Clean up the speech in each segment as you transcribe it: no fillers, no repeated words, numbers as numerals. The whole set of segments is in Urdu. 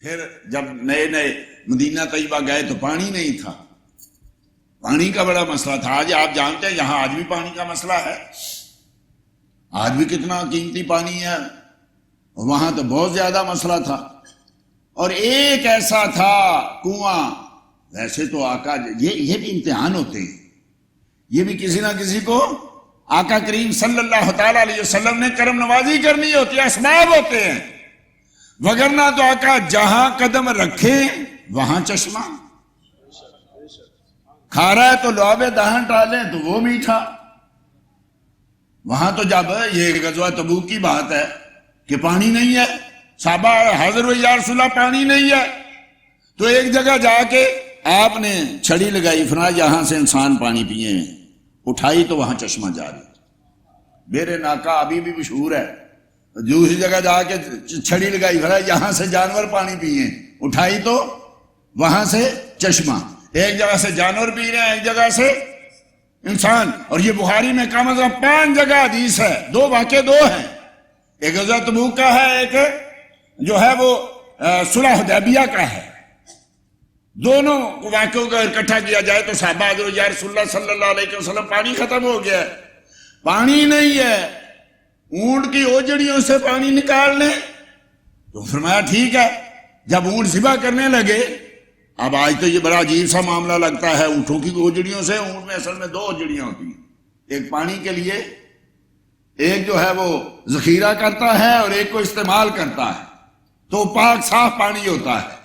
پھر جب نئے نئے مدینہ طیبہ گئے تو پانی نہیں تھا، پانی کا بڑا مسئلہ تھا۔ آج آپ جانتے ہیں یہاں آج بھی پانی کا مسئلہ ہے، آج بھی کتنا قیمتی پانی ہے، وہاں تو بہت زیادہ مسئلہ تھا۔ اور ایک ایسا تھا کنواں، ویسے تو آقا یہ بھی امتحان ہوتے ہیں، یہ بھی کسی نہ کسی کو آقا کریم صلی اللہ تعالی علیہ وسلم نے کرم نوازی کرنی ہوتی ہے، اسباب ہوتے ہیں، وگرنہ تو آقا جہاں قدم رکھے وہاں چشمہ، کھا رہا ہے تو لعاب دہن ڈالیں تو وہ میٹھا۔ وہاں تو جب یہ غزوہ تبوک کی بات ہے کہ پانی نہیں ہے، صحابہ حاضر ہوئے یا رسول اللہ پانی نہیں ہے، تو ایک جگہ جا کے آپ نے چھڑی لگائی، فرمایا یہاں سے انسان پانی پیے ہیں، اٹھائی تو وہاں چشمہ جاری۔ میرے ناکا ابھی بھی مشہور ہے، دوسری جگہ جا کے چھڑی لگائی، فرمایا یہاں سے جانور پانی پیے، اٹھائی تو وہاں سے چشمہ۔ ایک جگہ سے جانور پی رہے ہیں، ایک جگہ سے انسان۔ اور یہ بخاری میں کم از کم 5 جگہ حدیث ہے، 2 واقعے 2 ہیں، ایک غزوہ تبوک کا ہے، ایک جو ہے وہ صلح حدیبیہ کا ہے۔ دونوں واقعوں کو اکٹھا کیا جائے تو صحابہ حضرت یا رسول اللہ صلی اللہ علیہ وسلم پانی ختم ہو گیا ہے، پانی نہیں ہے، اونٹ کی اوجڑیوں سے پانی نکال لیں۔ تو فرمایا ٹھیک ہے۔ جب اونٹ ذبح کرنے لگے، اب آج تو یہ بڑا عجیب سا معاملہ لگتا ہے، اونٹوں کی اوجڑیوں سے، اونٹ میں اصل میں 2 اوجڑیاں ہوتی ہیں، ایک پانی کے لیے، ایک جو ہے وہ ذخیرہ کرتا ہے اور ایک کو استعمال کرتا ہے، تو پاک صاف پانی ہوتا ہے۔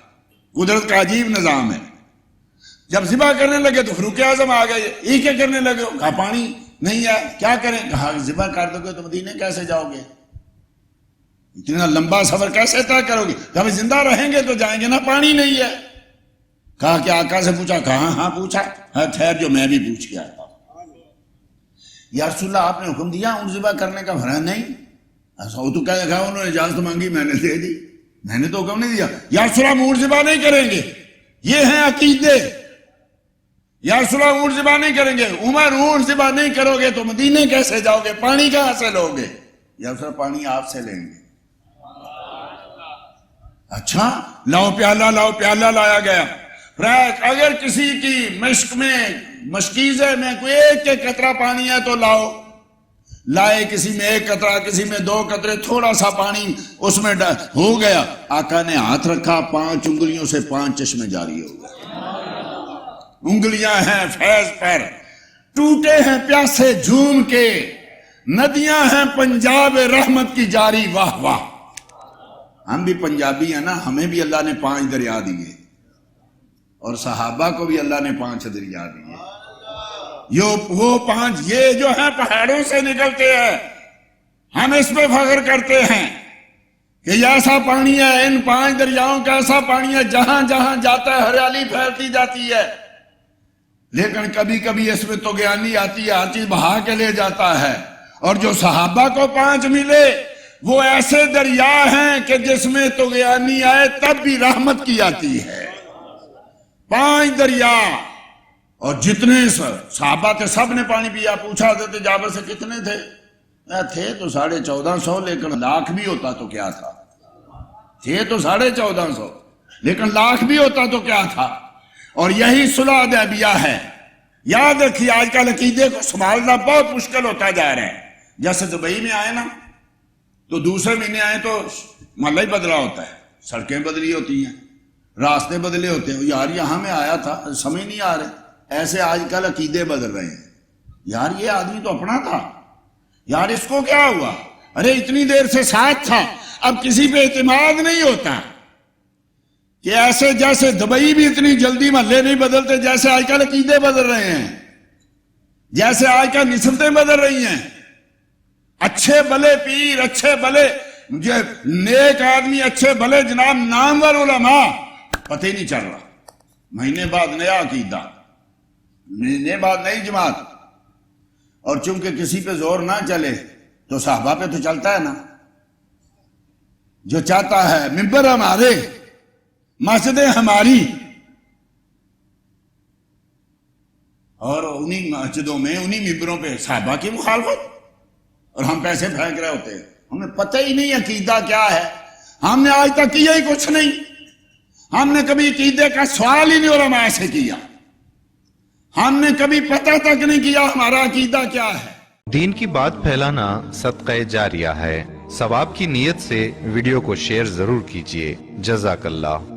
قدرت کا عجیب نظام ہے۔ جب ذبح کرنے لگے تو فاروق اعظم آ گئے، یہ کیا کرنے لگے؟ کہا پانی نہیں ہے، کیا کریں؟ کہا ذبح کر دو گے تو مدینے کیسے جاؤ گے؟ اتنا لمبا سفر کیسے طے کرو گے؟ کہا زندہ رہیں گے تو جائیں گے نا، پانی نہیں ہے۔ کہا کہ آقا سے پوچھا؟ کہا ہاں پوچھا۔ ٹھہر جو میں بھی پوچھ کے آتا ہوں۔ یا رسول اللہ آپ نے حکم دیا اونٹ ذبح کرنے کا؟ فرمایا نہیں۔ ایسا وہ تو کہا انہوں نے اجازت مانگی، میں نے دے دی، میں نے تو حکم نہیں دیا۔ یا رسول اللہ اونٹ ذبح نہیں کریں گے، یہ ہیں عقیدے۔ یا رسول اللہ اونٹ ذبح نہیں کریں گے، عمر اونٹ ذبح نہیں کرو گے تو مدینے کیسے جاؤ گے؟ پانی کہاں سے لو گے؟ یا رسول اللہ پانی آپ سے لیں گے۔ اچھا لاؤ پیالہ، لاؤ پیالہ لایا گیا۔ اگر کسی کی مشک میں، مشکیزے میں کوئی ایک قطرہ پانی ہے تو لاؤ۔ لائے، کسی میں 1 قطرہ، کسی میں 2 قطرے، تھوڑا سا پانی اس میں ہو گیا۔ آقا نے ہاتھ رکھا، 5 انگلیوں سے 5 چشمے جاری ہو گئے۔ انگلیاں ہیں فیض پر، ٹوٹے ہیں پیاسے جھوم کے، ندیاں ہیں پنجاب رحمت کی جاری۔ واہ واہ! ہم بھی پنجابی ہیں نا، ہمیں بھی اللہ نے 5 دریا دیے، اور صحابہ کو بھی اللہ نے 5 دریا دیے۔ وہ 5 یہ جو ہیں پہاڑوں سے نکلتے ہیں، ہم اس پہ فخر کرتے ہیں کہ یہ ایسا پانی ہے، ان 5 دریاؤں کا ایسا پانی ہے، جہاں جہاں جاتا ہے ہریالی پھیلتی جاتی ہے۔ لیکن کبھی کبھی اس میں طغیانی آتی ہے، ہر چیز بہا کے لے جاتا ہے۔ اور جو صحابہ کو 5 ملے وہ ایسے دریا ہیں کہ جس میں طغیانی آئے تب بھی رحمت کی آتی ہے۔ 5 دریا، اور جتنے صحابہ تھے سب نے پانی پیا۔ پوچھا حضرت جابر سے کتنے تھے؟ تھے تو 1450، لیکن لاکھ بھی ہوتا تو کیا تھا؟ تھے تو 1450، لیکن لاکھ بھی ہوتا تو کیا تھا؟ اور یہی صلح حدیبیہ ہے۔ یاد رکھیے آج کل عقیدے کو سنبھالنا بہت مشکل ہوتا جا رہا ہے۔ جیسے دبئی میں آئے نا تو دوسرے مہینے آئے تو محلہ ہی بدلا ہوتا ہے، سڑکیں بدلی ہوتی ہیں، راستے بدلے ہوتے ہیں۔ یار یہاں میں آیا تھا، سمجھ نہیں آ رہے۔ ایسے آج کل عقیدے بدل رہے ہیں۔ یار یہ آدمی تو اپنا تھا، یار اس کو کیا ہوا؟ ارے اتنی دیر سے ساتھ تھا، اب کسی پہ اعتماد نہیں ہوتا۔ کہ ایسے جیسے دبئی بھی اتنی جلدی محلے نہیں بدلتے، جیسے آج کل عقیدے بدل رہے ہیں، جیسے آج کل نسبتیں بدل رہی ہیں۔ اچھے بھلے پیر، اچھے بھلے نیک آدمی، اچھے بھلے جناب نامور علماء، پتہ ہی نہیں چل رہا۔ مہینے بعد نیا عقیدہ، مہینے بعد نئی جماعت۔ اور چونکہ کسی پہ زور نہ چلے تو صحابہ پہ تو چلتا ہے نا۔ جو چاہتا ہے ممبر ہمارے، مسجدیں ہماری، اور انہی مسجدوں میں، انہی ممبروں پہ صحابہ کی مخالفت، اور ہم پیسے پھینک رہے ہوتے ہیں۔ ہمیں پتہ ہی نہیں عقیدہ کیا ہے، ہم نے آج تک کیا ہی کچھ نہیں۔ ہم نے کبھی عقیدے کا سوال ہی نہیں علماء سے کیا. ہم نے کبھی پتہ تک نہیں کیا ہمارا عقیدہ کیا ہے. دین کی بات پھیلانا صدقہ جاریہ ہے. ثواب کی نیت سے ویڈیو کو شیئر ضرور کیجیے. جزاک اللہ.